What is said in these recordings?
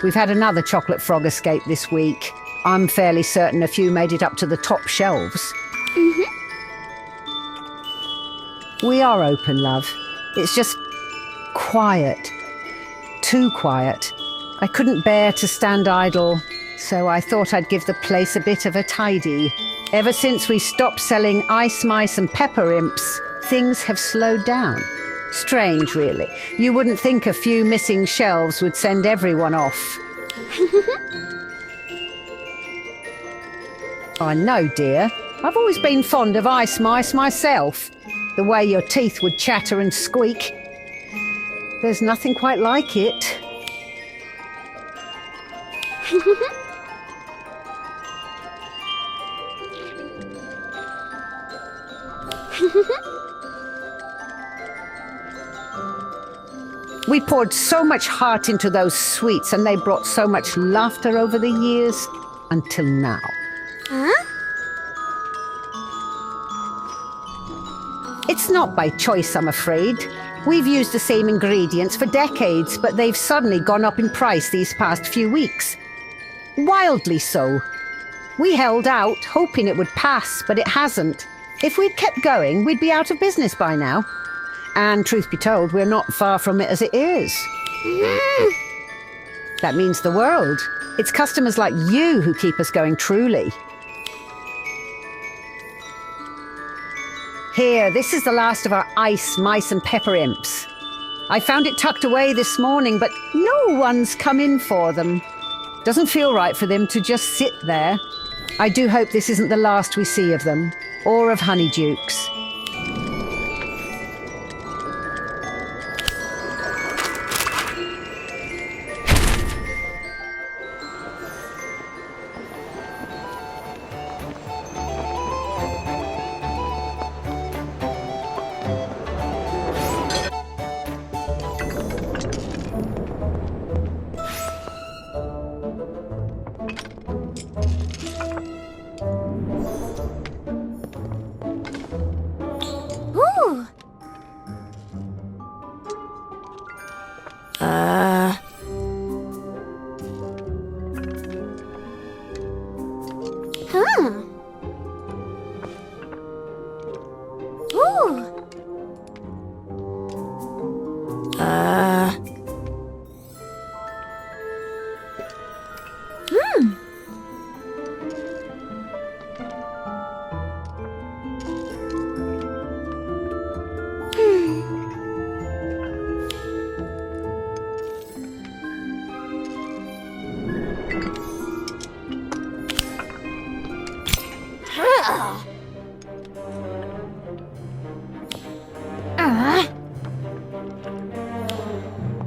We've had another chocolate frog escape this week. I'm fairly certain a few made it up to the top shelves. We are open, love. It's just quiet. Too quiet. I couldn't bear to stand idle, so I thought I'd give the place a bit of a tidy. Ever since we stopped selling ice mice and pepper imps, things have slowed down. Strange, really. You wouldn't think a few missing shelves would send everyone off. I know, dear. I've always been fond of ice mice myself. The way your teeth would chatter and squeak. There's nothing quite like it. We poured so much heart into those sweets, and they brought so much laughter over the years, until now. Huh? It's not by choice, I'm afraid. We've used the same ingredients for decades, but they've suddenly gone up in price these past few weeks. Wildly so. We held out, hoping it would pass, but it hasn't. If we'd kept going, we'd be out of business by now. And truth be told, we're not far from it as it is. That means the world. It's customers like you who keep us going, truly. Here, this is the last of our ice, mice and pepper imps. I found it tucked away this morning, but no one's come in for them. Doesn't feel right for them to just sit there. I do hope this isn't the last we see of them, or of Honeydukes.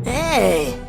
Hey.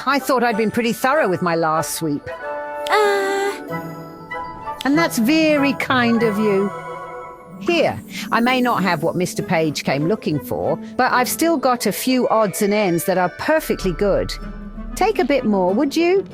I thought I'd been pretty thorough with my last sweep. And that's very kind of you. Here, I may not have what Mr. Page came looking for, but I've still got a few odds and ends that are perfectly good. Take a bit more, would you?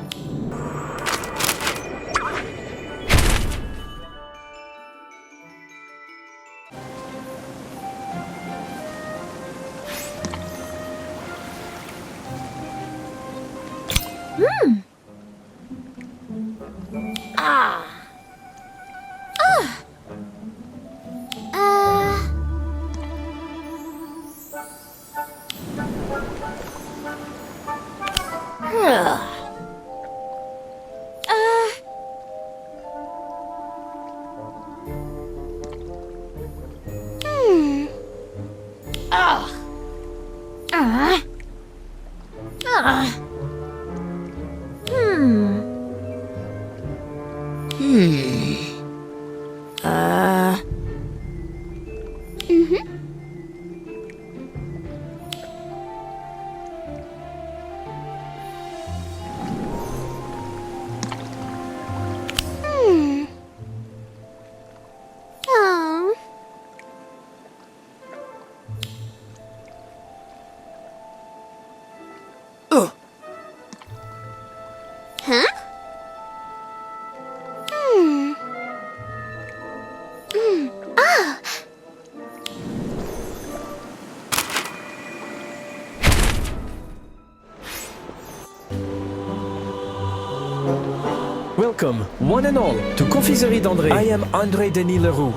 Welcome, one and all, to Confiserie d'André. I am André Denis Leroux,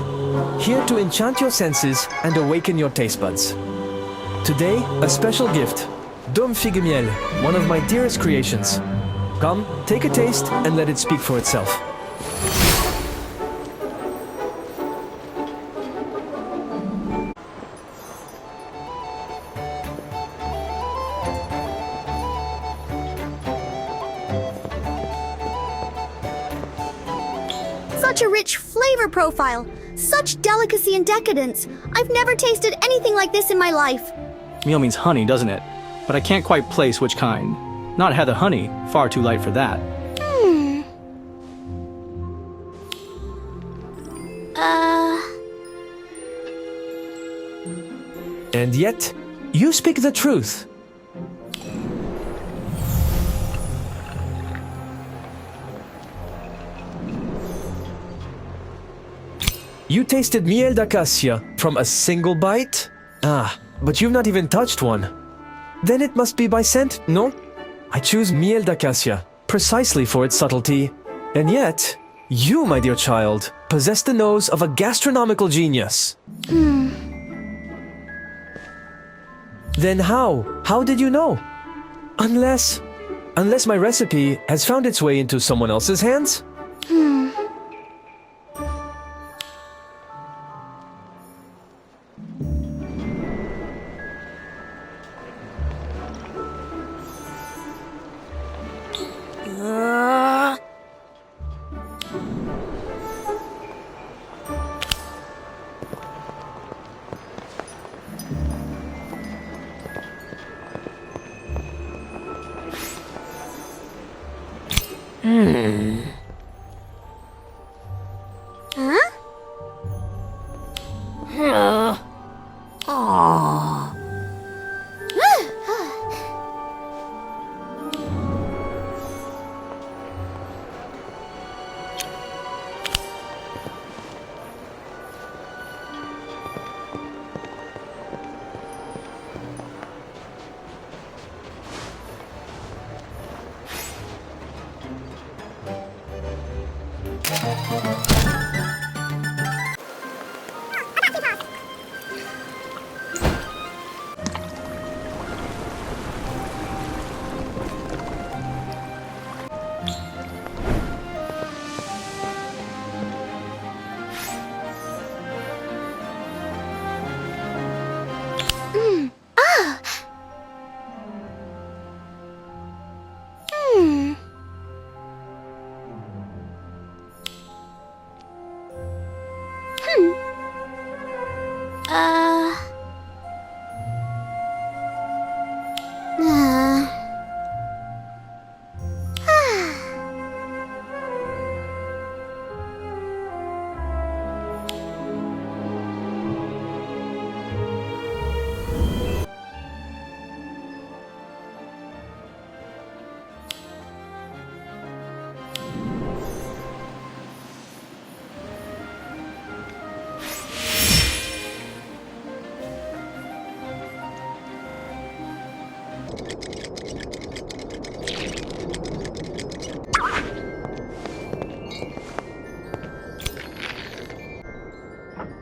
here to enchant your senses and awaken your taste buds. Today, a special gift, Dôme Figue Miel, one of my dearest creations. Come, take a taste and let it speak for itself. Such a rich flavor profile, such delicacy and decadence. I've never tasted anything like this in my life. Meal means honey, doesn't it? But I can't quite place which kind. Not heather honey, far too light for that. And yet, you speak the truth. You tasted miel d'acacia from a single bite? Ah, but you've not even touched one. Then it must be by scent, no? I choose miel d'acacia, precisely for its subtlety. And yet, you, my dear child, possess the nose of a gastronomical genius. Then how did you know? Unless my recipe has found its way into someone else's hands?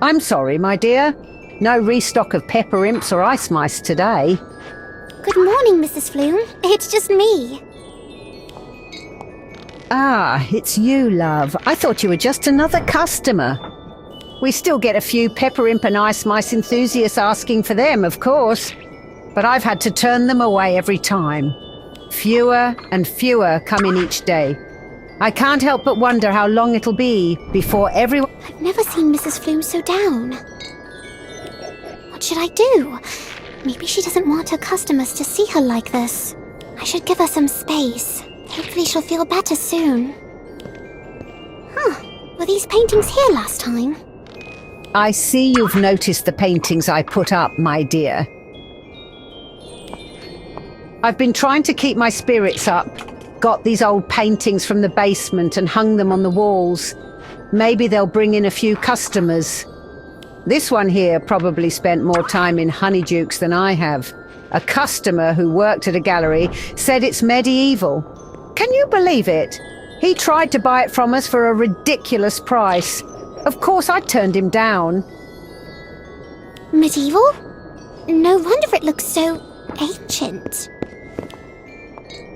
I'm sorry, my dear. No restock of pepper imps or ice mice today. Good morning, Mrs. Flume. It's just me. Ah, it's you, love. I thought you were just another customer. We still get a few pepper imp and ice mice enthusiasts asking for them, of course. But I've had to turn them away every time. Fewer and fewer come in each day. I can't help but wonder how long it'll be before everyone... I've never seen Mrs. Flume so down. What should I do? Maybe she doesn't want her customers to see her like this. I should give her some space. Hopefully she'll feel better soon. Huh. Were these paintings here last time? I see you've noticed the paintings I put up, my dear. I've been trying to keep my spirits up. Got these old paintings from the basement and hung them on the walls. Maybe they'll bring in a few customers. This one here probably spent more time in Honeydukes than I have. A customer who worked at a gallery said it's medieval. Can you believe it? He tried to buy it from us for a ridiculous price. Of course I turned him down. Medieval? No wonder it looks so ancient.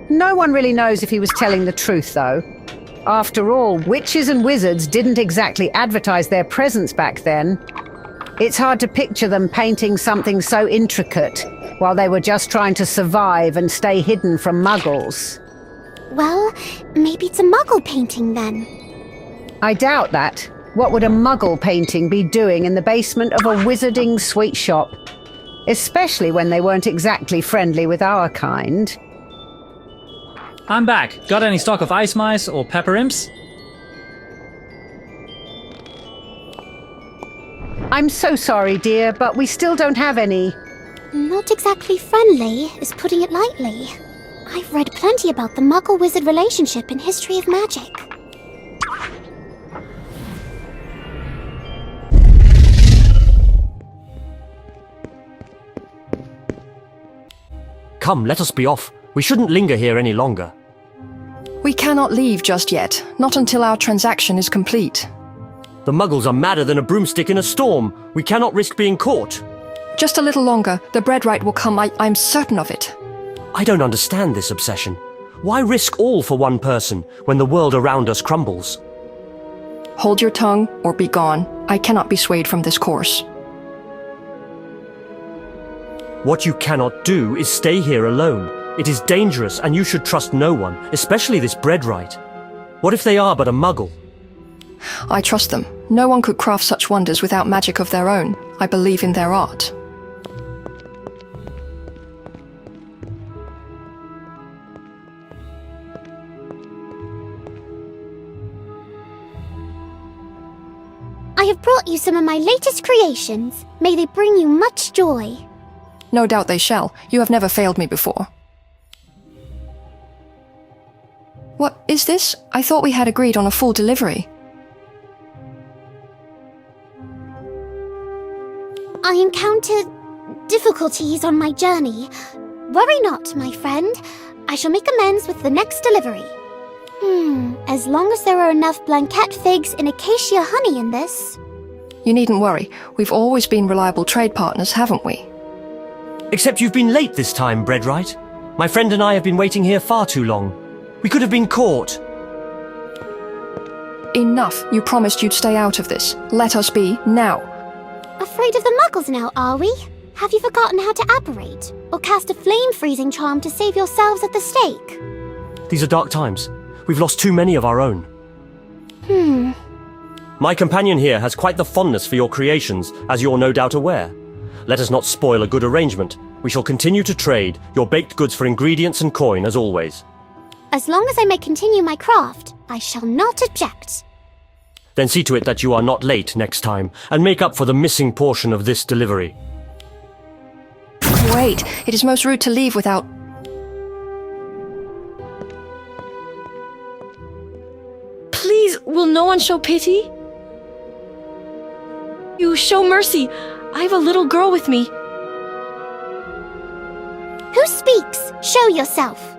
No one really knows if he was telling the truth, though. After all, witches and wizards didn't exactly advertise their presence back then. It's hard to picture them painting something so intricate while they were just trying to survive and stay hidden from Muggles. Well, maybe it's a Muggle painting then. I doubt that. What would a Muggle painting be doing in the basement of a wizarding sweet shop? Especially when they weren't exactly friendly with our kind. I'm back. Got any stock of ice mice or pepper imps? I'm so sorry, dear, but we still don't have any. Not exactly friendly, is putting it lightly. I've read plenty about the Muggle-Wizard relationship in History of Magic. Come, let us be off. We shouldn't linger here any longer. We cannot leave just yet, not until our transaction is complete. The Muggles are madder than a broomstick in a storm. We cannot risk being caught. Just a little longer, the Breadwright will come, I'm certain of it. I don't understand this obsession. Why risk all for one person when the world around us crumbles? Hold your tongue or be gone. I cannot be swayed from this course. What you cannot do is stay here alone. It is dangerous and you should trust no one, especially this Breadwright. What if they are but a Muggle? I trust them. No one could craft such wonders without magic of their own. I believe in their art. I have brought you some of my latest creations. May they bring you much joy. No doubt they shall. You have never failed me before. What is this? I thought we had agreed on a full delivery. I encountered difficulties on my journey. Worry not, my friend. I shall make amends with the next delivery. As long as there are enough blanket figs and acacia honey in this. You needn't worry. We've always been reliable trade partners, haven't we? Except you've been late this time, Breadwright. My friend and I have been waiting here far too long. We could have been caught. Enough. You promised you'd stay out of this. Let us be, now. Afraid of the Muggles now, are we? Have you forgotten how to apparate? Or cast a flame-freezing charm to save yourselves at the stake? These are dark times. We've lost too many of our own. My companion here has quite the fondness for your creations, as you're no doubt aware. Let us not spoil a good arrangement. We shall continue to trade, your baked goods for ingredients and coin, as always. As long as I may continue my craft, I shall not object. Then see to it that you are not late next time, and make up for the missing portion of this delivery. Wait, it is most rude to leave without... Please, will no one show pity? You show mercy. I have a little girl with me. Who speaks? Show yourself.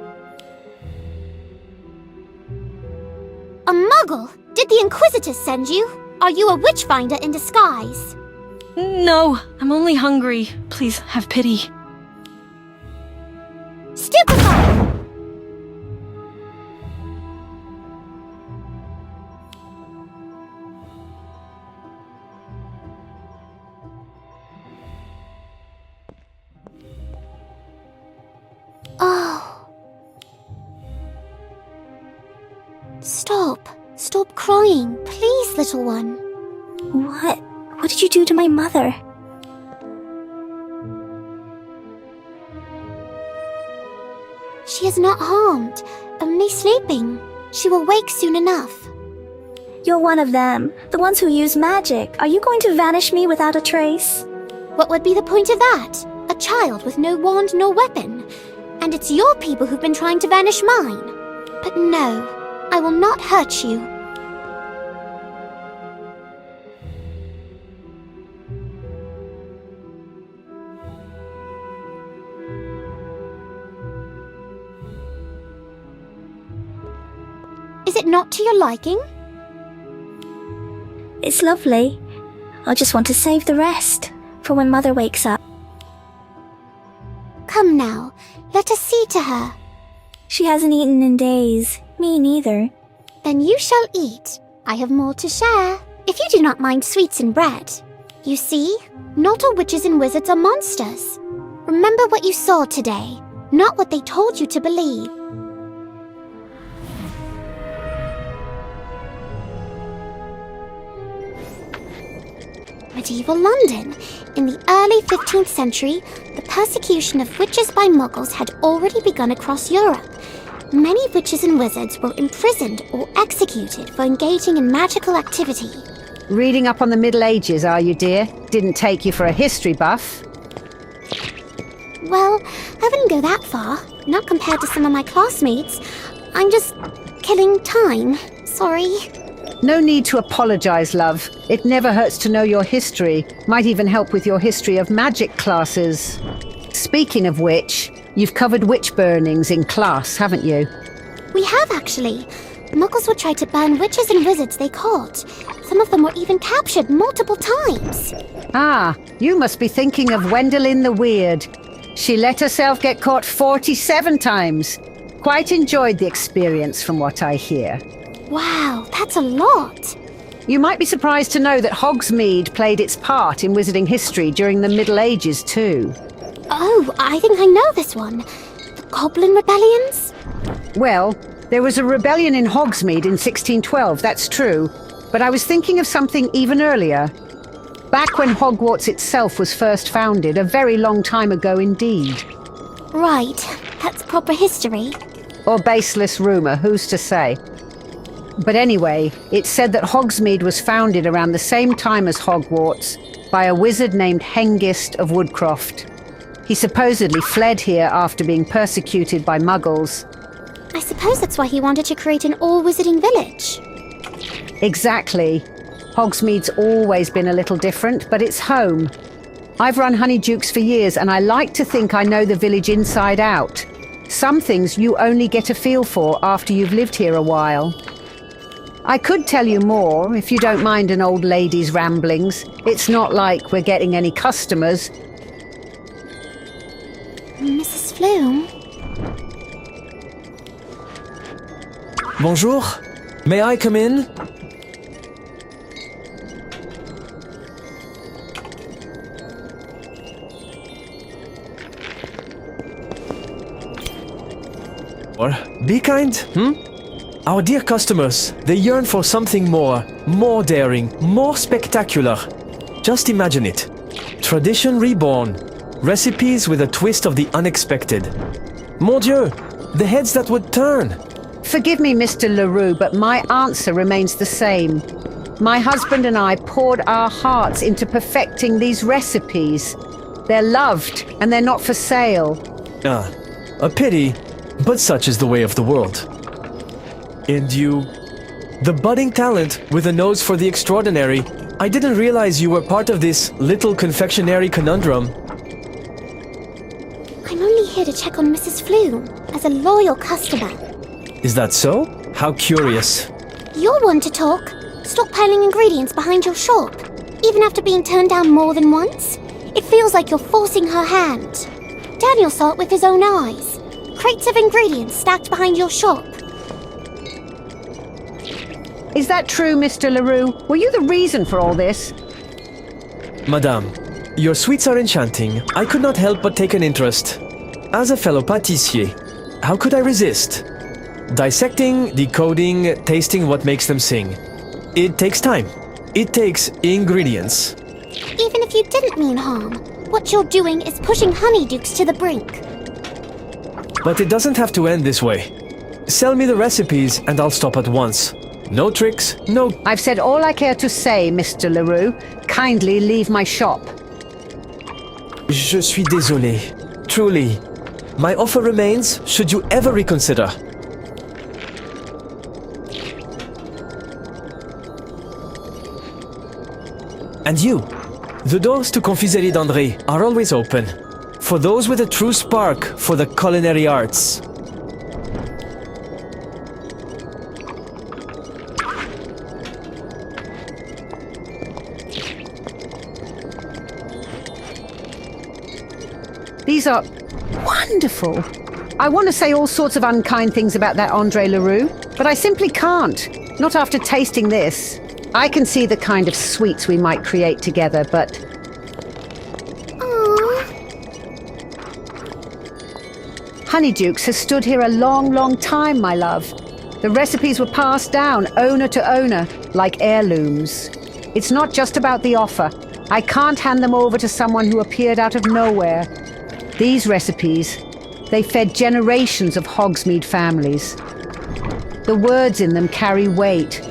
A Muggle? Did the Inquisitors send you? Are you a witchfinder in disguise? No, I'm only hungry. Please have pity. Stupefy! Oh. Stop. Stop crying, please, little one. What? What did you do to my mother? She is not harmed, only sleeping. She will wake soon enough. You're one of them, the ones who use magic. Are you going to vanish me without a trace? What would be the point of that? A child with no wand nor weapon. And it's your people who've been trying to vanish mine. But no, I will not hurt you. Is it not to your liking? It's lovely. I'll just want to save the rest for when Mother wakes up. Come now, let us see to her. She hasn't eaten in days. Me neither. Then you shall eat. I have more to share, if you do not mind sweets and bread. You see, not all witches and wizards are monsters. Remember what you saw today, not what they told you to believe. Medieval London. In the early 15th century, the persecution of witches by Muggles had already begun across Europe. Many witches and wizards were imprisoned or executed for engaging in magical activity. Reading up on the Middle Ages, are you, dear? Didn't take you for a history buff. Well, I wouldn't go that far. Not compared to some of my classmates. I'm just killing time. Sorry. No need to apologize, love. It never hurts to know your history. Might even help with your history of magic classes. Speaking of which, you've covered witch burnings in class, haven't you? We have, actually. Muggles would try to burn witches and wizards they caught. Some of them were even captured multiple times. Ah, you must be thinking of Gwendolyn the Weird. She let herself get caught 47 times. Quite enjoyed the experience from what I hear. Wow, that's a lot. You might be surprised to know that Hogsmeade played its part in wizarding history during the Middle Ages too. Oh, I think I know this one. The Goblin Rebellions? Well, there was a rebellion in Hogsmeade in 1612, that's true. But I was thinking of something even earlier. Back when Hogwarts itself was first founded, a very long time ago indeed. Right, that's proper history. Or baseless rumour, who's to say? But anyway, it's said that Hogsmeade was founded around the same time as Hogwarts by a wizard named Hengist of Woodcroft. He supposedly fled here after being persecuted by Muggles. I suppose that's why he wanted to create an all-wizarding village. Exactly. Hogsmeade's always been a little different, but it's home. I've run Honeydukes for years, and I like to think I know the village inside out. Some things you only get a feel for after you've lived here a while. I could tell you more, if you don't mind an old lady's ramblings. It's not like we're getting any customers. Mrs. Flume? Bonjour. May I come in? Or be kind, Our dear customers, they yearn for something more daring, more spectacular. Just imagine it. Tradition reborn. Recipes with a twist of the unexpected. Mon Dieu, the heads that would turn. Forgive me, Mr. LaRue, but my answer remains the same. My husband and I poured our hearts into perfecting these recipes. They're loved, and they're not for sale. Ah, a pity, but such is the way of the world. And you... the budding talent with a nose for the extraordinary. I didn't realize you were part of this little confectionery conundrum. I'm only here to check on Mrs. Flume, as a loyal customer. Is that so? How curious. You're one to talk. Stockpiling ingredients behind your shop, even after being turned down more than once. It feels like you're forcing her hand. Daniel saw it with his own eyes. Crates of ingredients stacked behind your shop. Is that true, Mr. LaRue? Were you the reason for all this? Madame, your sweets are enchanting. I could not help but take an interest. As a fellow pâtissier, how could I resist? Dissecting, decoding, tasting what makes them sing. It takes time. It takes ingredients. Even if you didn't mean harm, what you're doing is pushing Honeydukes to the brink. But it doesn't have to end this way. Sell me the recipes and I'll stop at once. No tricks, no... I've said all I care to say, Mr. LaRue. Kindly leave my shop. Je suis désolé. Truly. My offer remains, should you ever reconsider. And you. The doors to Confiserie d'André are always open. For those with a true spark for the culinary arts. These are wonderful. I want to say all sorts of unkind things about that André LaRue, but I simply can't. Not after tasting this. I can see the kind of sweets we might create together, but... Aww. Honeydukes has stood here a long, long time, my love. The recipes were passed down, owner to owner, like heirlooms. It's not just about the offer. I can't hand them over to someone who appeared out of nowhere. These recipes, they fed generations of Hogsmeade families. The words in them carry weight.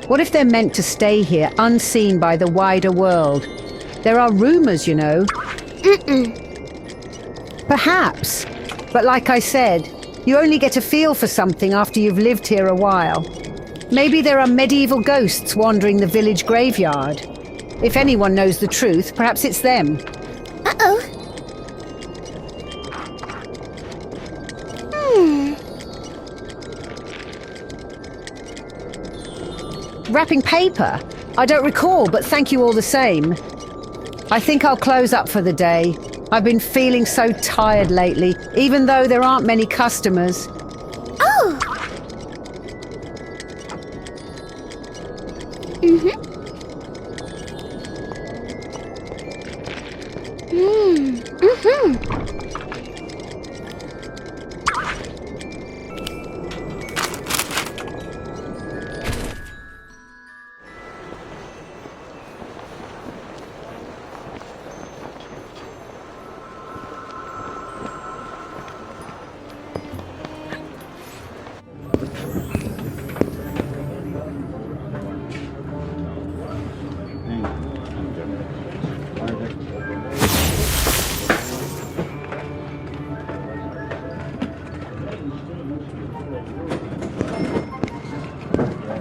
What if they're meant to stay here, unseen by the wider world? There are rumors, you know. Perhaps. But like I said, you only get a feel for something after you've lived here a while. Maybe there are medieval ghosts wandering the village graveyard. If anyone knows the truth, perhaps it's them. Uh-oh. Wrapping paper? I don't recall, but thank you all the same. I think I'll close up for the day. I've been feeling so tired lately, even though there aren't many customers. Oh!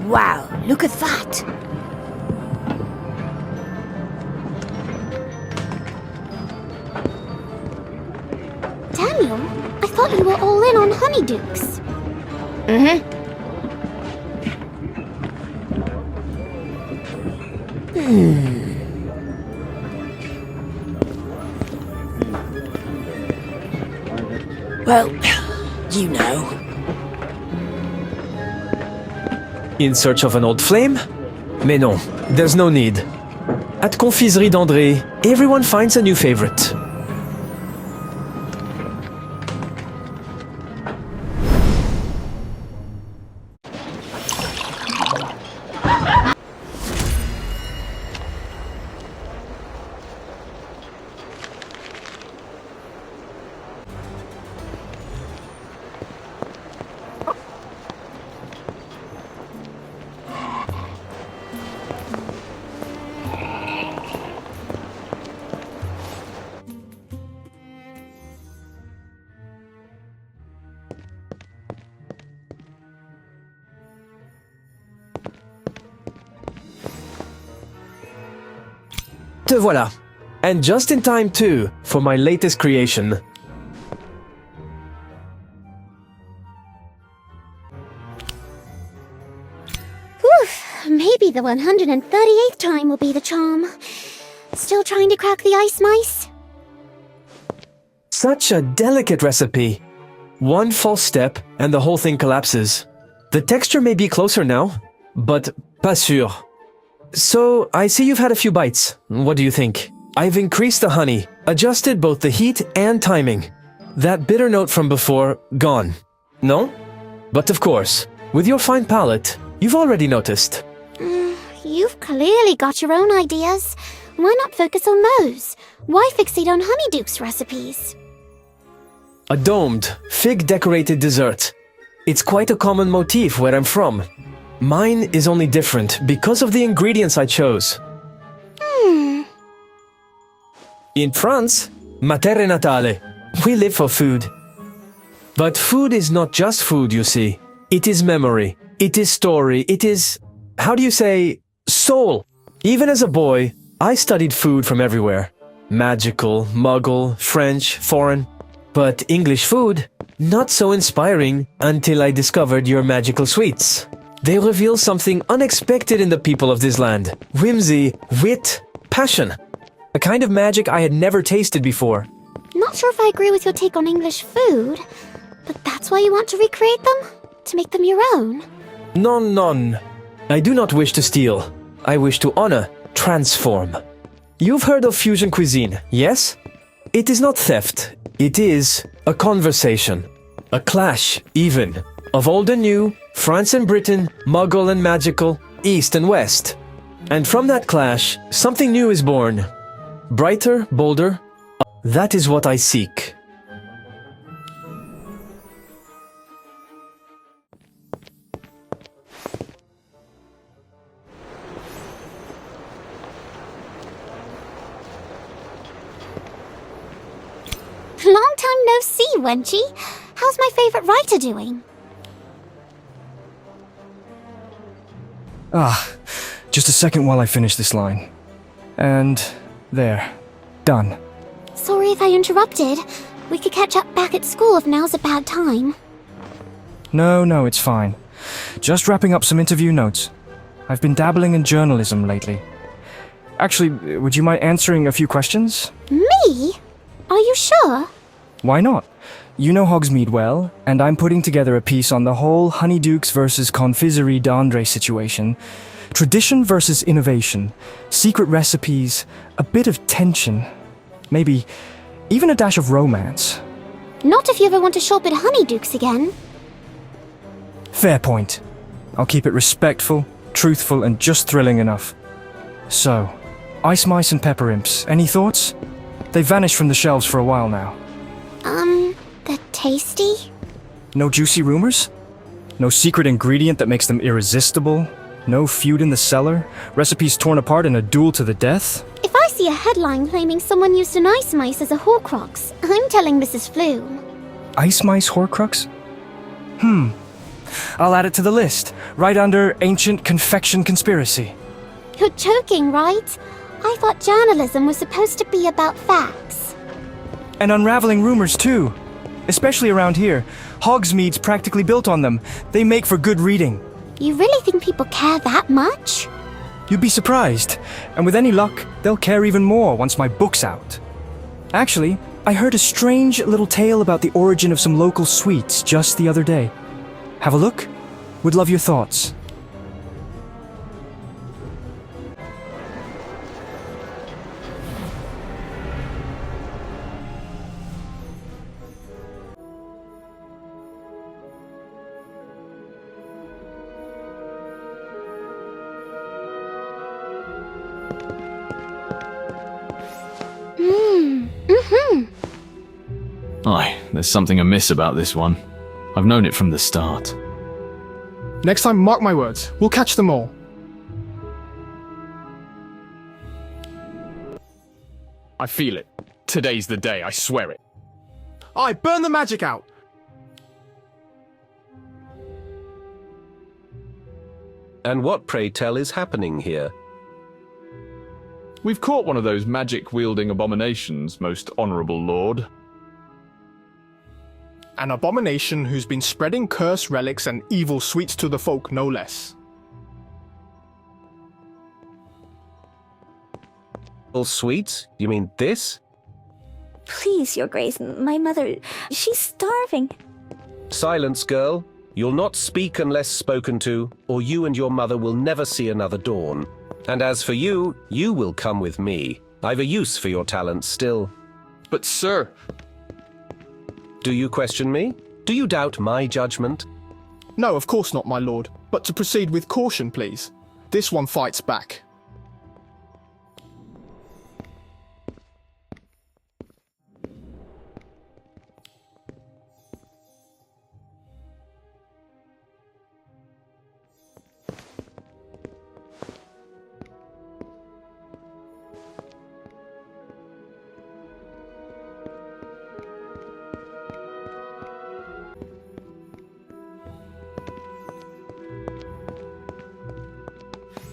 Wow, look at that! Daniel, I thought you were all in on Honeydukes. Well, you know. In search of an old flame? Mais non, there's no need. At Confiserie d'André, everyone finds a new favorite. Te voilà. And just in time too, for my latest creation. Maybe the 138th time will be the charm. Still trying to crack the ice mice? Such a delicate recipe. One false step and the whole thing collapses. The texture may be closer now, but pas sûr. So, I see you've had a few bites. What do you think? I've increased the honey, adjusted both the heat and timing. That bitter note from before, gone. No? But of course, with your fine palate, you've already noticed. You've clearly got your own ideas. Why not focus on those? Why fixate on Honeydukes recipes? A domed, fig-decorated dessert. It's quite a common motif where I'm from. Mine is only different because of the ingredients I chose. In France, ma terra natale, we live for food. But food is not just food, you see. It is memory, it is story, it is, how do you say, soul. Even as a boy, I studied food from everywhere. Magical, Muggle, French, foreign. But English food, not so inspiring until I discovered your magical sweets. They reveal something unexpected in the people of this land. Whimsy, wit, passion. A kind of magic I had never tasted before. Not sure if I agree with your take on English food, but that's why you want to recreate them? To make them your own? Non. I do not wish to steal. I wish to honor, transform. You've heard of fusion cuisine, yes? It is not theft. It is a conversation. A clash, even. Of old and new, France and Britain, Muggle and magical, East and West. And from that clash, something new is born. Brighter, bolder. That is what I seek. Long time no see, Wenchie. How's my favorite writer doing? Just a second while I finish this line. And there. Done. Sorry if I interrupted. We could catch up back at school if now's a bad time. No, it's fine. Just wrapping up some interview notes. I've been dabbling in journalism lately. Actually, would you mind answering a few questions? Me? Are you sure? Why not? You know Hogsmeade well, and I'm putting together a piece on the whole Honeydukes versus Confiserie d'Andre situation. Tradition versus innovation, secret recipes, a bit of tension, maybe even a dash of romance. Not if you ever want to shop at Honeydukes again. Fair point. I'll keep it respectful, truthful, and just thrilling enough. So, Ice Mice and Pepper Imps, any thoughts? They've vanished from the shelves for a while now. They're tasty? No juicy rumors? No secret ingredient that makes them irresistible? No feud in the cellar? Recipes torn apart in a duel to the death? If I see a headline claiming someone used an ice mice as a Horcrux, I'm telling Mrs. Flume. Ice Mice Horcrux? I'll add it to the list, right under Ancient Confection Conspiracy. You're joking, right? I thought journalism was supposed to be about facts. And unraveling rumors, too. Especially around here. Hogsmeade's practically built on them. They make for good reading. You really think people care that much? You'd be surprised. And with any luck, they'll care even more once my book's out. Actually, I heard a strange little tale about the origin of some local sweets just the other day. Have a look? Would love your thoughts. Aye, there's something amiss about this one. I've known it from the start. Next time, mark my words, we'll catch them all. I feel it. Today's the day, I swear it. Aye, burn the magic out! And what, pray tell, is happening here? We've caught one of those magic-wielding abominations, most honourable lord. An abomination who's been spreading cursed relics and evil sweets to the folk, no less. All sweets? You mean this? Please, Your Grace, my mother, she's starving. Silence, girl. You'll not speak unless spoken to, or you and your mother will never see another dawn. And as for you, you will come with me. I've a use for your talents still. But sir... Do you question me? Do you doubt my judgment? No, of course not, my lord. But to proceed with caution, please. This one fights back.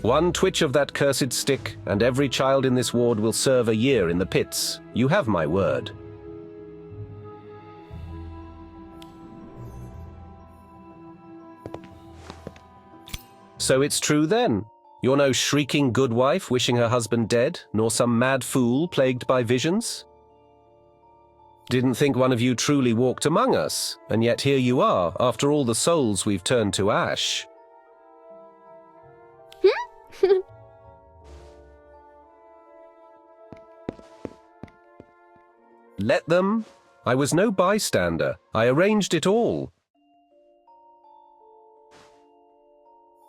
One twitch of that cursed stick, and every child in this ward will serve a year in the pits. You have my word. So it's true then. You're no shrieking good wife wishing her husband dead, nor some mad fool plagued by visions? Didn't think one of you truly walked among us, and yet here you are, after all the souls we've turned to ash. Let them. I was no bystander. I arranged it all.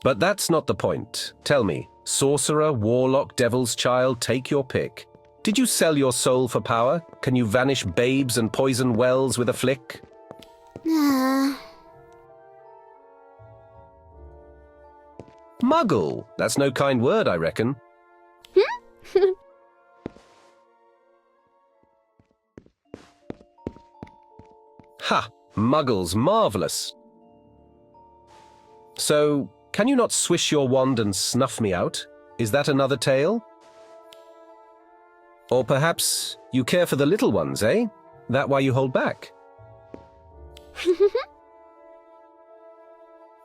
But that's not the point. Tell me, sorcerer, warlock, devil's child, take your pick. Did you sell your soul for power? Can you vanish babes and poison wells with a flick? Muggle! That's no kind word, I reckon. Ha! Muggles, marvellous! So, can you not swish your wand and snuff me out? Is that another tale? Or perhaps you care for the little ones, eh? That why you hold back?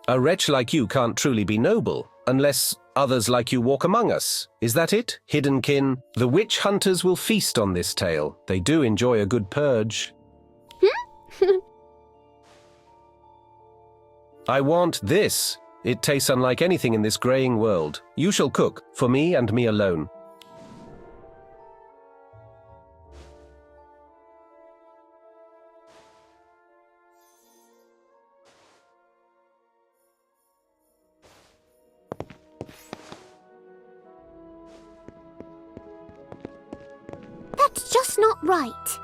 A wretch like you can't truly be noble, unless others like you walk among us. Is that it, hidden kin? The witch hunters will feast on this tale. They do enjoy a good purge. I want this. It tastes unlike anything in this greying world. You shall cook, for me and me alone. That's just not right.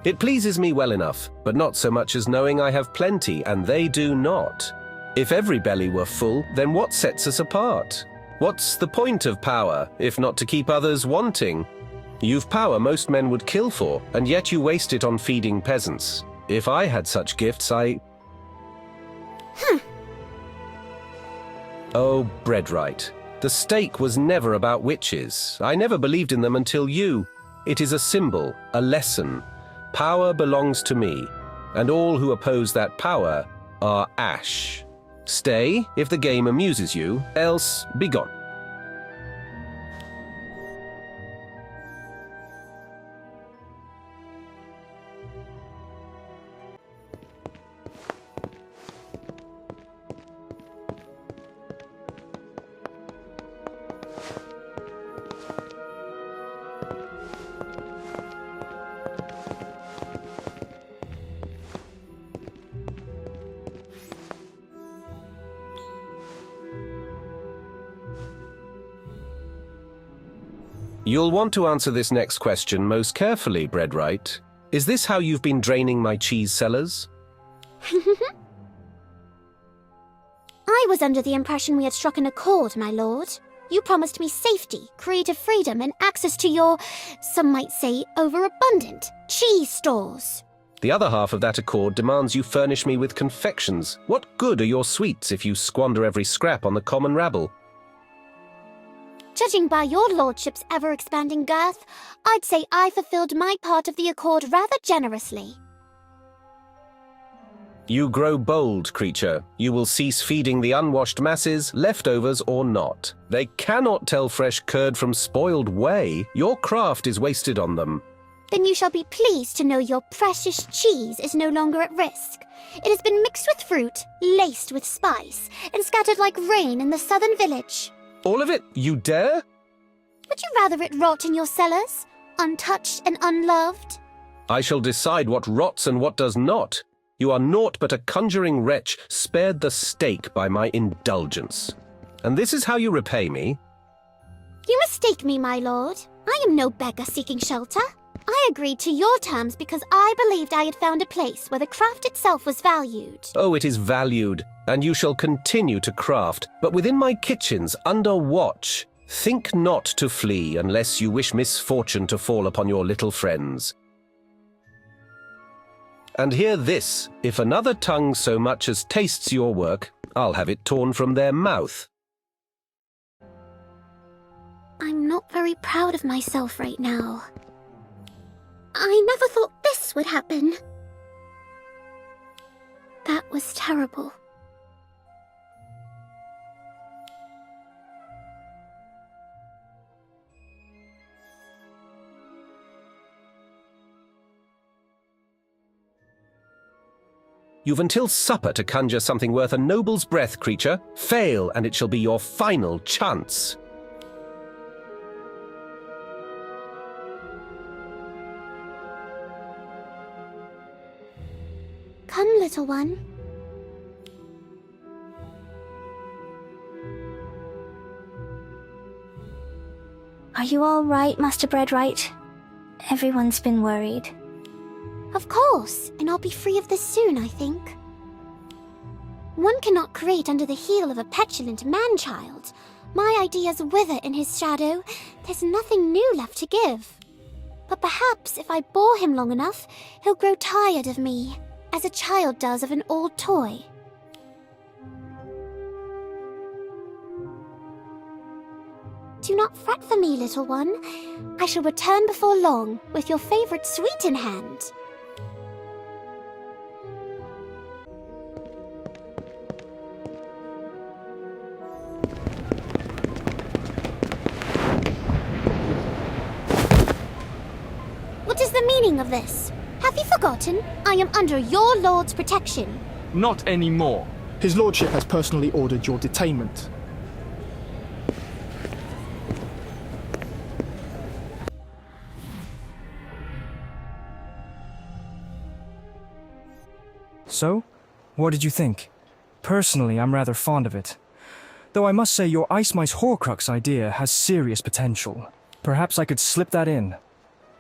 It pleases me well enough, but not so much as knowing I have plenty, and they do not. If every belly were full, then what sets us apart? What's the point of power, if not to keep others wanting? You've power most men would kill for, and yet you waste it on feeding peasants. If I had such gifts, Oh, Breadwright. The stake was never about witches. I never believed in them until you. It is a symbol, a lesson. Power belongs to me, and all who oppose that power are ash. Stay, if the game amuses you, else begone. You'll want to answer this next question most carefully, Breadwright. Is this how you've been draining my cheese cellars? I was under the impression we had struck an accord, my lord. You promised me safety, creative freedom, and access to your, some might say, overabundant cheese stores. The other half of that accord demands you furnish me with confections. What good are your sweets if you squander every scrap on the common rabble? Judging by your lordship's ever-expanding girth, I'd say I fulfilled my part of the accord rather generously. You grow bold, creature. You will cease feeding the unwashed masses, leftovers or not. They cannot tell fresh curd from spoiled whey. Your craft is wasted on them. Then you shall be pleased to know your precious cheese is no longer at risk. It has been mixed with fruit, laced with spice, and scattered like rain in the southern village. All of it? You dare? Would you rather it rot in your cellars, untouched and unloved? I shall decide what rots and what does not. You are naught but a conjuring wretch, spared the stake by my indulgence. And this is how you repay me? You mistake me, my lord. I am no beggar seeking shelter. I agreed to your terms because I believed I had found a place where the craft itself was valued. Oh, it is valued, and you shall continue to craft, but within my kitchens, under watch. Think not to flee unless you wish misfortune to fall upon your little friends. And hear this, if another tongue so much as tastes your work, I'll have it torn from their mouth. I'm not very proud of myself right now. I never thought this would happen. That was terrible. You've until supper to conjure something worth a noble's breath, creature. Fail, and it shall be your final chance. Come, little one. Are you all right, Master Breadwright? Everyone's been worried. Of course, and I'll be free of this soon, I think. One cannot create under the heel of a petulant man-child. My ideas wither in his shadow. There's nothing new left to give. But perhaps if I bore him long enough, he'll grow tired of me, as a child does of an old toy. Do not fret for me, little one. I shall return before long, with your favorite sweet in hand. What is the meaning of this? Have you forgotten? I am under your lord's protection. Not anymore. His lordship has personally ordered your detainment. So, what did you think? Personally, I'm rather fond of it. Though I must say your Ice Mice Horcrux idea has serious potential. Perhaps I could slip that in.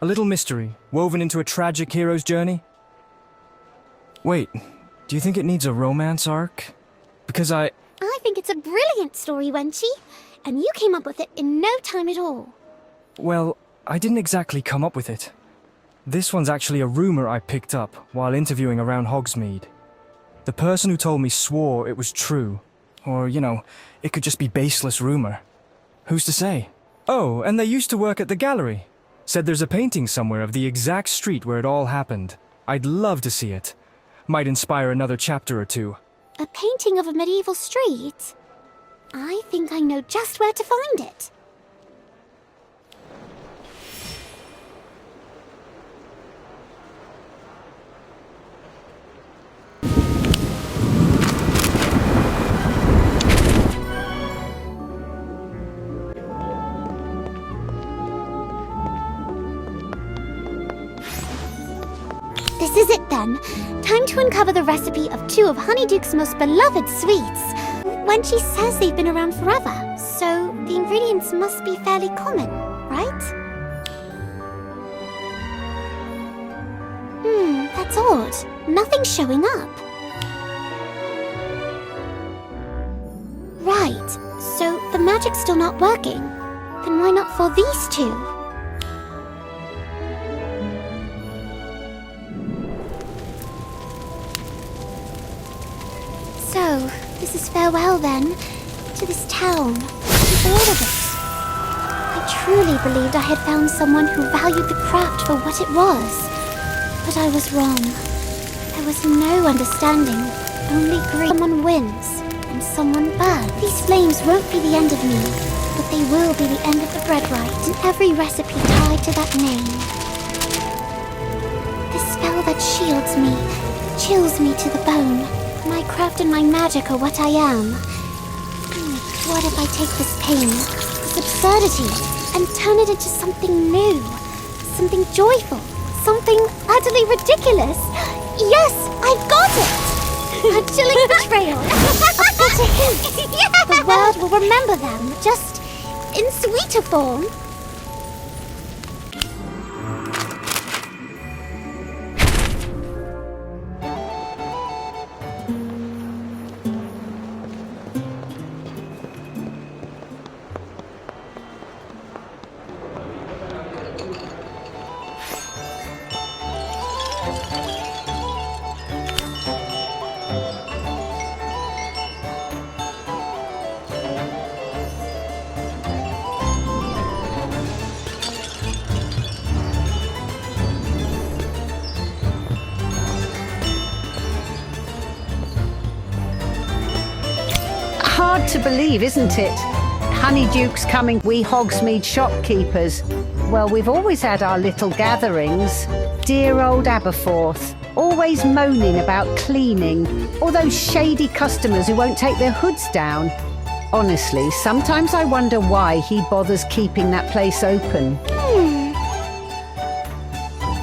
A little mystery, woven into a tragic hero's journey? Wait, do you think it needs a romance arc? Because I think it's a brilliant story, Wenchie, and you came up with it in no time at all. Well, I didn't exactly come up with it. This one's actually a rumor I picked up while interviewing around Hogsmeade. The person who told me swore it was true. Or, you know, it could just be baseless rumor. Who's to say? Oh, and they used to work at the gallery. Said there's a painting somewhere of the exact street where it all happened. I'd love to see it. Might inspire another chapter or two. A painting of a medieval street? I think I know just where to find it. This is it then. Time to uncover the recipe of two of Honeydukes' most beloved sweets. When she says they've been around forever, so the ingredients must be fairly common, right? That's odd. Nothing's showing up. Right, so the magic's still not working. Then why not for these two? So, this is farewell then, to this town, to all of it. I truly believed I had found someone who valued the craft for what it was. But I was wrong. There was no understanding, only greed. Someone wins, and someone burns. These flames won't be the end of me, but they will be the end of the Breadwright, and every recipe tied to that name. The spell that shields me, chills me to the bone. My craft and my magic are what I am. What if I take this pain, this absurdity, and turn it into something new? Something joyful, something utterly ridiculous. Yes, I've got it! A chilling betrayal, a bitter hint. Yes! The world will remember them, just in sweeter form. Hard to believe, isn't it? Honeydukes coming, we Hogsmeade shopkeepers. Well, we've always had our little gatherings. Dear old Aberforth, always moaning about cleaning, or those shady customers who won't take their hoods down. Honestly, sometimes I wonder why he bothers keeping that place open.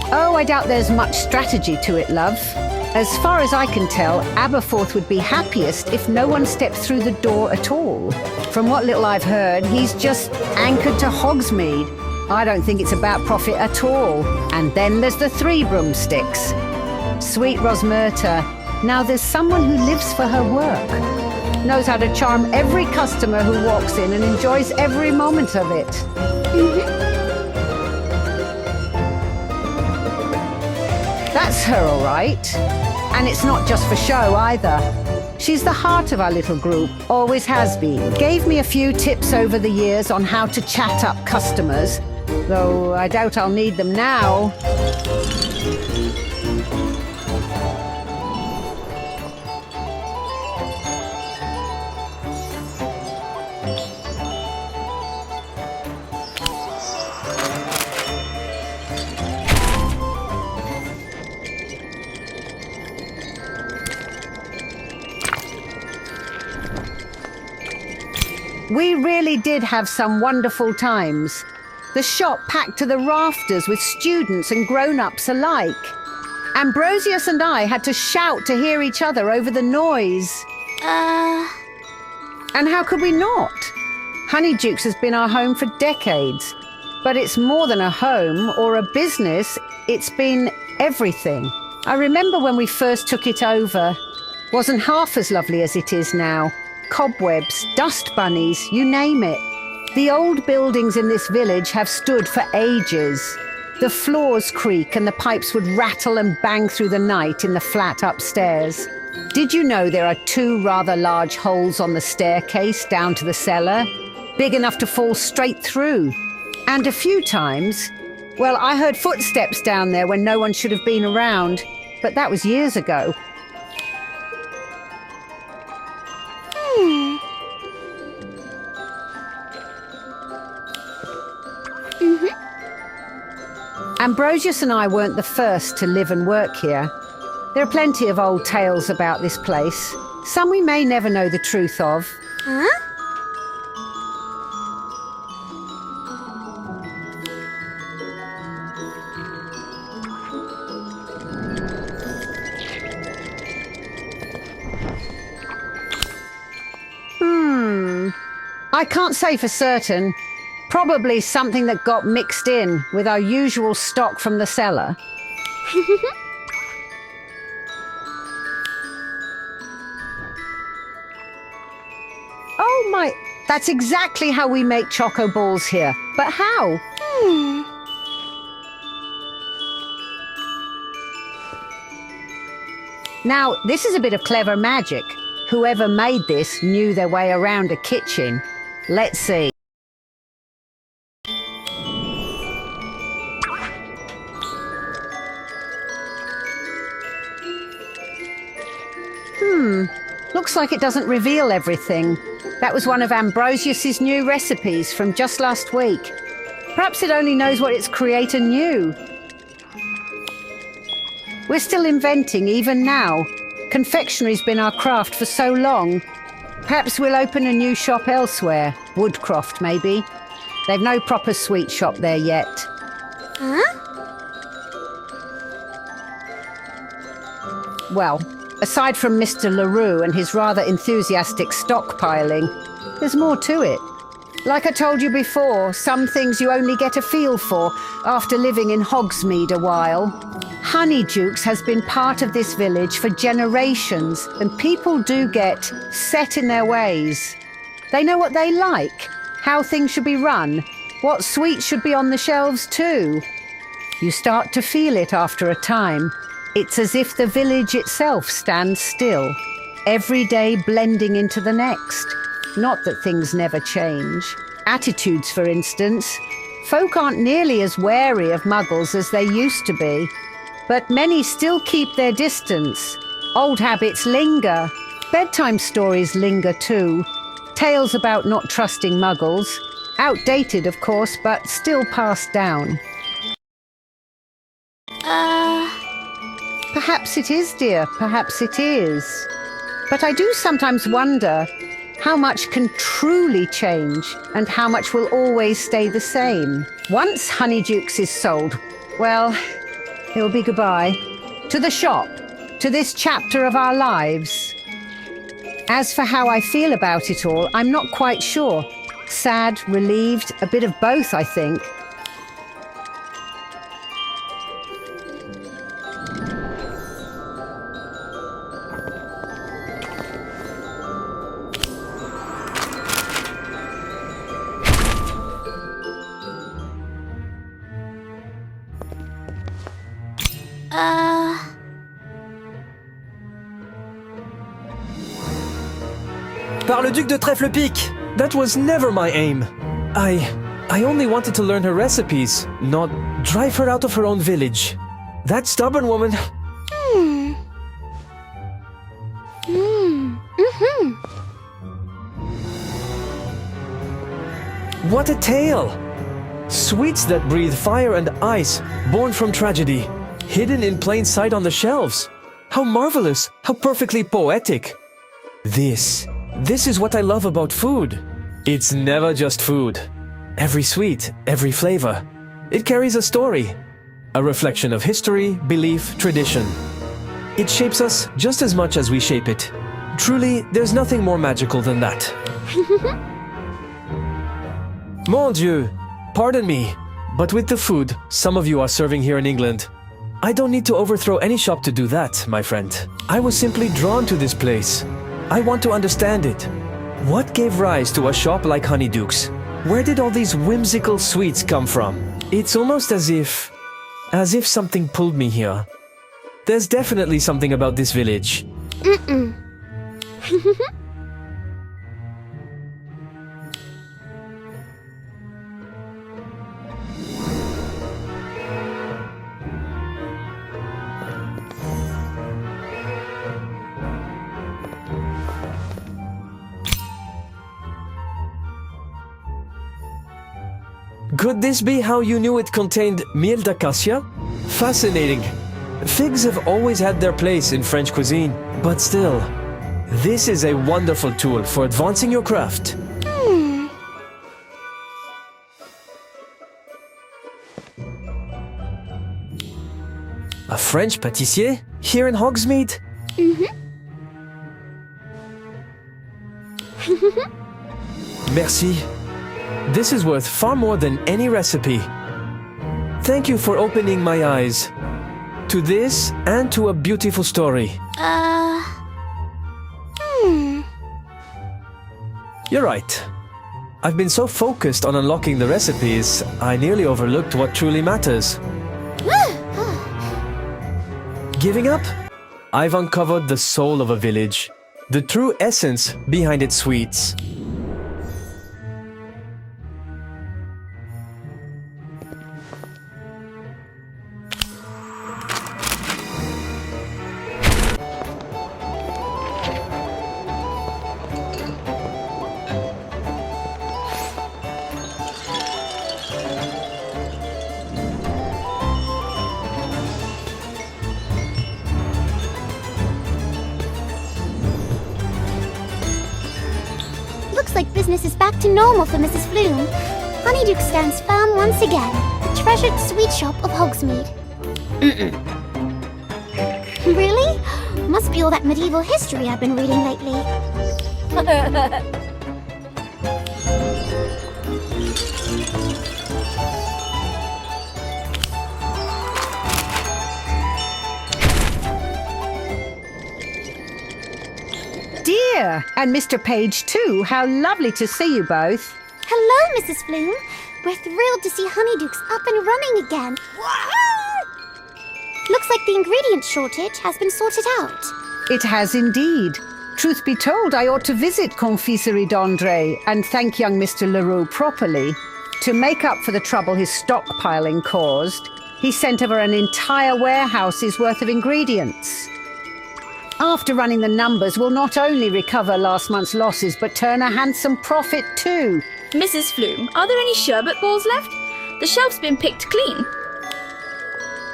Oh, I doubt there's much strategy to it, love. As far as I can tell, Aberforth would be happiest if no one stepped through the door at all. From what little I've heard, he's just anchored to Hogsmeade. I don't think it's about profit at all. And then there's the three broomsticks. Sweet Rosmerta. Now there's someone who lives for her work. Knows how to charm every customer who walks in and enjoys every moment of it. That's her, all right. And it's not just for show, either. She's the heart of our little group, always has been. Gave me a few tips over the years on how to chat up customers, though I doubt I'll need them now. We really did have some wonderful times. The shop packed to the rafters with students and grown-ups alike. Ambrosius and I had to shout to hear each other over the noise. And how could we not? Honeydukes has been our home for decades. But it's more than a home or a business. It's been everything. I remember when we first took it over. Wasn't half as lovely as it is now. Cobwebs, dust bunnies, you name it. The old buildings in this village have stood for ages. The floors creak and the pipes would rattle and bang through the night in the flat upstairs. Did you know there are 2 rather large holes on the staircase down to the cellar? Big enough to fall straight through. And a few times, well, I heard footsteps down there when no one should have been around, but that was years ago. Ambrosius and I weren't the first to live and work here. There are plenty of old tales about this place. Some we may never know the truth of. Huh? I can't say for certain. Probably something that got mixed in with our usual stock from the cellar. Oh my, that's exactly how we make choco balls here. But how? Now, this is a bit of clever magic. Whoever made this knew their way around a kitchen. Let's see. Looks like it doesn't reveal everything. That was one of Ambrosius's new recipes from just last week. Perhaps it only knows what its creator knew. We're still inventing, even now. Confectionery's been our craft for so long. Perhaps we'll open a new shop elsewhere. Woodcroft, maybe. They've no proper sweet shop there yet. Huh? Well, aside from Mr. LaRue and his rather enthusiastic stockpiling, there's more to it. Like I told you before, some things you only get a feel for after living in Hogsmeade a while. Honeydukes has been part of this village for generations, and people do get set in their ways. They know what they like, how things should be run, what sweets should be on the shelves too. You start to feel it after a time. It's as if the village itself stands still, every day blending into the next. Not that things never change. Attitudes, for instance. Folk aren't nearly as wary of Muggles as they used to be, but many still keep their distance. Old habits linger. Bedtime stories linger too. Tales about not trusting Muggles. Outdated, of course, but still passed down. Perhaps it is, dear, perhaps it is. But I do sometimes wonder how much can truly change and how much will always stay the same. Once Honeydukes is sold, well, it will be goodbye. To the shop, to this chapter of our lives. As for how I feel about it all, I'm not quite sure. Sad, relieved, a bit of both, I think. Par le Duc de Trèfle-Pique! That was never my aim. I only wanted to learn her recipes, not drive her out of her own village. That stubborn woman. What a tale! Sweets that breathe fire and ice, born from tragedy, hidden in plain sight on the shelves. How marvelous, how perfectly poetic. This is what I love about food. It's never just food. Every sweet, every flavor. It carries a story, a reflection of history, belief, tradition. It shapes us just as much as we shape it. Truly, there's nothing more magical than that. Mon Dieu, pardon me, but with the food some of you are serving here in England, I don't need to overthrow any shop to do that, my friend. I was simply drawn to this place. I want to understand it. What gave rise to a shop like Honeydukes? Where did all these whimsical sweets come from? It's almost as if something pulled me here. There's definitely something about this village. Could this be how you knew it contained miel d'acacia? Fascinating. Figs have always had their place in French cuisine, but still, this is a wonderful tool for advancing your craft. A French pâtissier? Here in Hogsmeade? Merci. This is worth far more than any recipe. Thank you for opening my eyes to this and to a beautiful story. You're right. I've been so focused on unlocking the recipes, I nearly overlooked what truly matters. Giving up? I've uncovered the soul of a village, the true essence behind its sweets. business is back to normal for Mrs. Flume, Honeydukes stands firm once again, the treasured sweet shop of Hogsmeade. Really? Must be all that medieval history I've been reading lately. Dear, and Mr. Page too. How lovely to see you both. Hello, Mrs. Flume. We're thrilled to see Honeydukes up and running again. Looks like the ingredient shortage has been sorted out. It has indeed. Truth be told, I ought to visit Confiserie d'André and thank young Mr. Leroux properly. To make up for the trouble his stockpiling caused, he sent over an entire warehouse's worth of ingredients. After running the numbers, we'll not only recover last month's losses, but turn a handsome profit too. Mrs. Flume, are there any sherbet balls left? The shelf's been picked clean.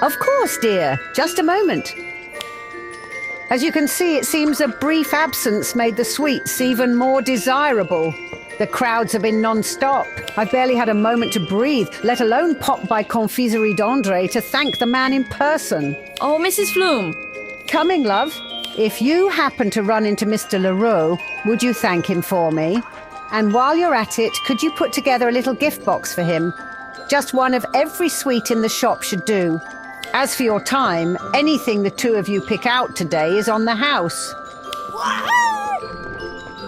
Of course, dear. Just a moment. As you can see, it seems a brief absence made the sweets even more desirable. The crowds have been non-stop. I've barely had a moment to breathe, let alone pop by Confiserie d'André to thank the man in person. Oh, Mrs. Flume. Coming, love. If you happen to run into Mr. Leroux, would you thank him for me? And while you're at it, could you put together a little gift box for him? Just one of every sweet in the shop should do. As for your time, anything the two of you pick out today is on the house.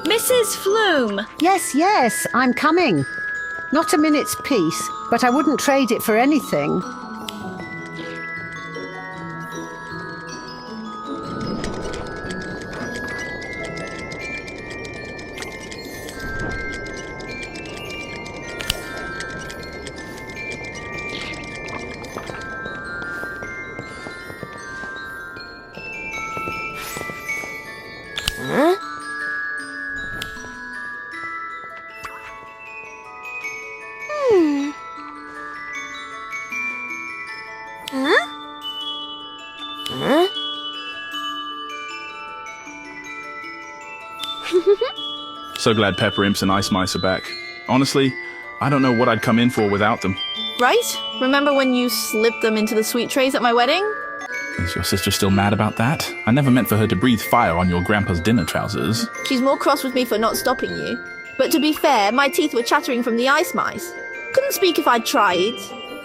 Mrs. Flume! Yes, I'm coming. Not a minute's peace, but I wouldn't trade it for anything. So glad Pepper Imps and Ice Mice are back. Honestly, I don't know what I'd come in for without them. Right? Remember when you slipped them into the sweet trays at my wedding? Is your sister still mad about that? I never meant for her to breathe fire on your grandpa's dinner trousers. She's more cross with me for not stopping you. But to be fair, my teeth were chattering from the ice mice. Couldn't speak if I'd tried.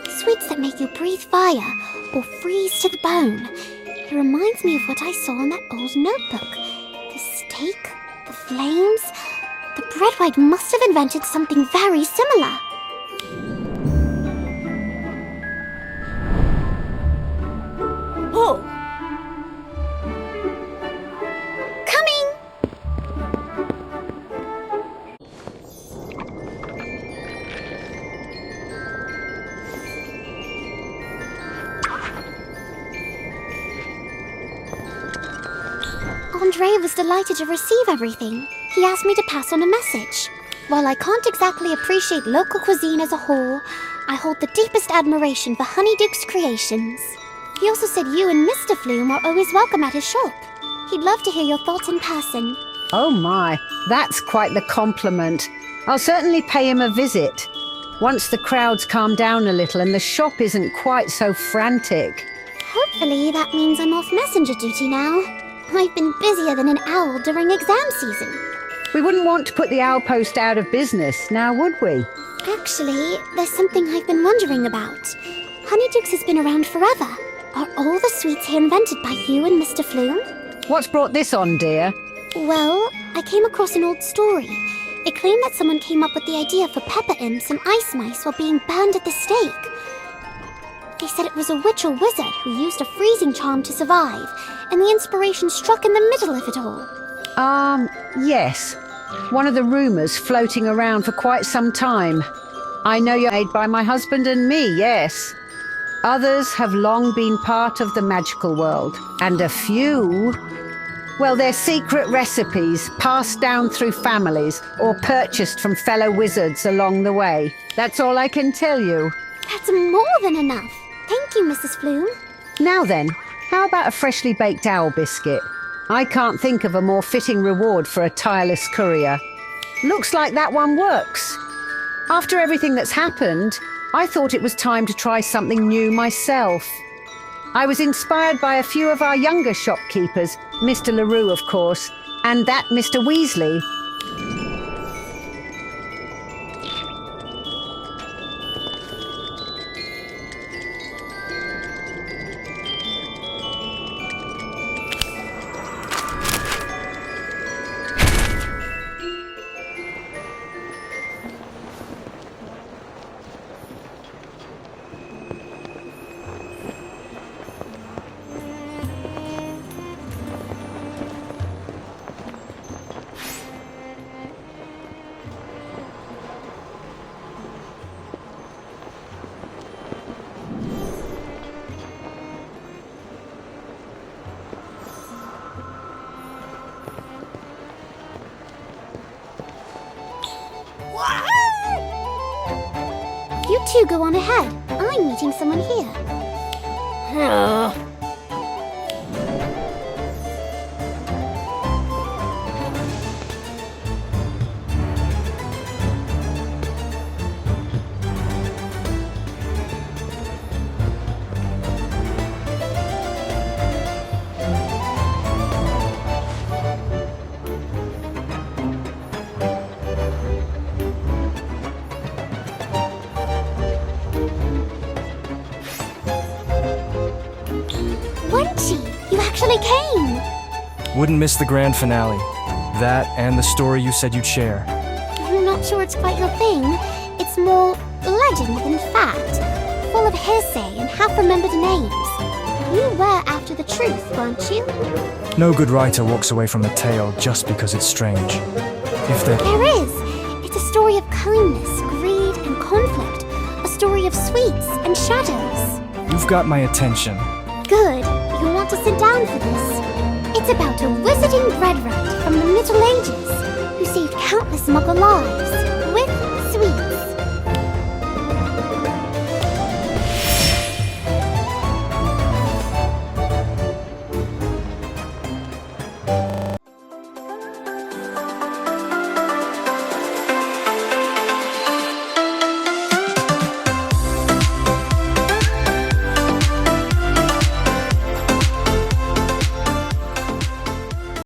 Sweets that make you breathe fire or freeze to the bone. It reminds me of what I saw in that old notebook. The steak, the flames. The Breadwright must have invented something very similar. Oh! Coming! Andre was delighted to receive everything. He asked me to pass on a message. While I can't exactly appreciate local cuisine as a whole, I hold the deepest admiration for Honeydukes' creations. He also said you and Mr. Flume are always welcome at his shop. He'd love to hear your thoughts in person. Oh my, that's quite the compliment. I'll certainly pay him a visit. Once the crowds calm down a little and the shop isn't quite so frantic. Hopefully that means I'm off messenger duty now. I've been busier than an owl during exam season. We wouldn't want to put the owl post out of business, now would we? Actually, there's something I've been wondering about. Honeydukes has been around forever. Are all the sweets here invented by you and Mr. Flume? What's brought this on, dear? Well, I came across an old story. It claimed that someone came up with the idea for pepper imps and ice mice while being burned at the stake. They said it was a witch or wizard who used a freezing charm to survive, and the inspiration struck in the middle of it all. Yes. One of the rumours floating around for quite some time. I know you're made by my husband and me, yes. Others have long been part of the magical world, and a few... well, they're secret recipes passed down through families or purchased from fellow wizards along the way. That's all I can tell you. That's more than enough. Thank you, Mrs. Flume. Now then, how about a freshly baked owl biscuit? I can't think of a more fitting reward for a tireless courier. Looks like that one works. After everything that's happened, I thought it was time to try something new myself. I was inspired by a few of our younger shopkeepers, Mr. LaRue, of course, and that Mr. Weasley. You two go on ahead. I'm meeting someone here. You actually came! Wouldn't miss the grand finale. That and the story you said you'd share. I'm not sure it's quite your thing. It's more legend than fact. Full of hearsay and half-remembered names. You were after the truth, weren't you? No good writer walks away from a tale just because it's strange. If there... There is! It's a story of kindness, greed, and conflict. A story of sweets and shadows. You've got my attention. Good. You'll want to sit down for this. It's about a wizarding Breadwright from the Middle Ages who saved countless Muggle lives.